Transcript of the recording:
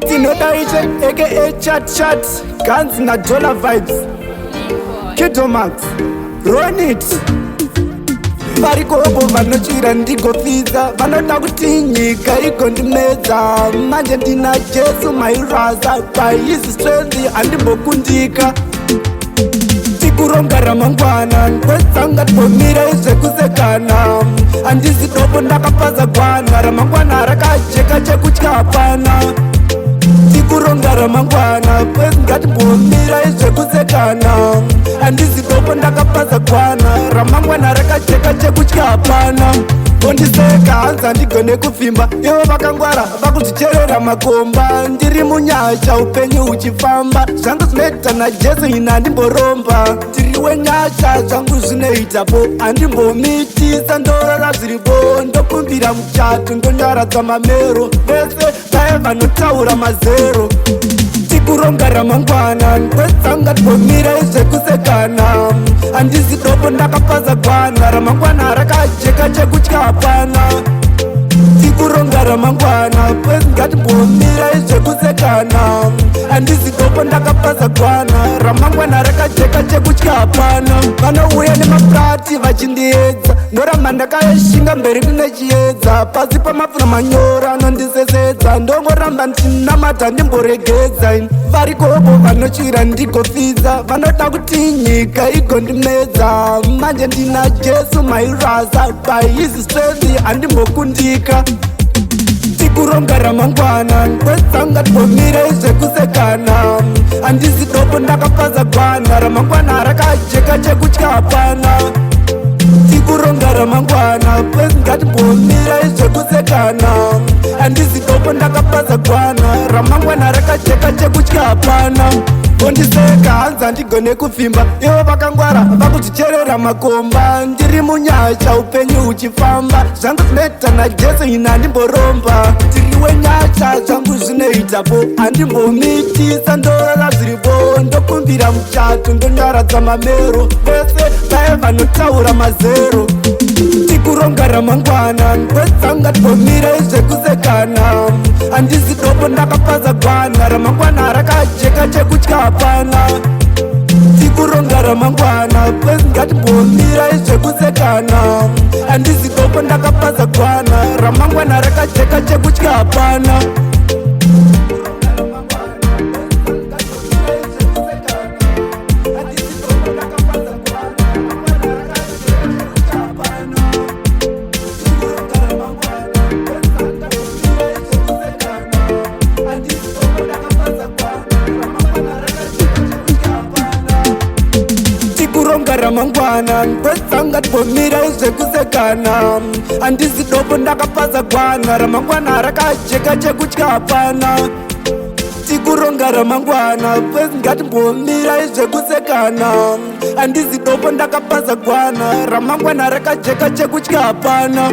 Tinodaite aka chat Guns na Dollar Vibes Kidomax Ronit varikopo vanochira ndigopfiza vanoda kuti nyika igondimedza manje ndina Jesu mairaza by his strength handimbokundika tikuronga ramangwana kwetsanga tibomira izvekusekana handisi dopo ndakapaza gwana ramangwana rakajeka chekutya hapana tikuronga ramangwana kwezingatimbomira izvekusekana handisi dopo ndakapaza gwana ramangwana rakajeka chekutya hapana ondiseka hanzi handigone kuvimba ivo vakangwara vakuzvicherera makomba ndiri munyasha upenyu uchifamba zvangu zvinoita najesu ina handimboromba ndiri wenyasha zvangu zvinoitapo handimbomitisa ndorora zviripo ndokumbira muchato ndonyaradza mamero vese vaye vanotaura mazero tikuronga ramangwana kwetsanga tibomira izvekusekana handisi dopo ndakapaza gwana ramangwana rakajeka chekutya hapana tikuronga ramangwana kwezingatimbomira izvekusekana handisi dopo ndakapaza gwana ramangwana rakajeka chekutya hapana vanouya nemapurati vachindiedza ndoramba ndakayashinga mberi kune chiedza pasi pamapfuna manyora anondisesedza ndongoramba ndinamata ndimboregedza varikopo vanochira ndigopfiza vanoda kuti nyika igondimedza manje ndina Jesu mairaza by his strength handimbokundika tikuronga ramangwana kwetsanga tibomira izvekusekana handisi dopo ndakapaza gwana ramangwana rakajeka chekutya hapana tikuronga ramangwana kwezingatimbomira izvekusekana handisi dopo ndakapaza gwana ramangwana rakajeka chekutya hapana ondiseka hanzi handigone kuvimba ivo vakangwara vakuzvicherera makomba ndiri munyasha upenyu uchifamba zvangu zvinoita najesu ina handimboromba ndiri wenyasha zvangu zvinoitapo handimbomitisa ndorora zviripo ndokumbira muchato ndonyaradza mamero vese vaye vanotaura mazero tikuronga ramangwana kwetsanga tibomira izvekusekana handisi dopo ndakapaza gwana ramangwana rakajeka chekutya hapana tikuronga ramangwana kwezingatimbomira izvekusekana handisi dopo ndakapaza gwana ramangwana rakajeka chekutya hapana tikuronga ramangwana kwetsanga tibomira izvekusekana handisi dopo ndakapaza gwana ramangwana rakajeka chekutya hapana tikuronga ramangwana kwezingatimbomira izvekusekana handisi dopo ndakapaza gwana ramangwana rakajeka chekutya hapana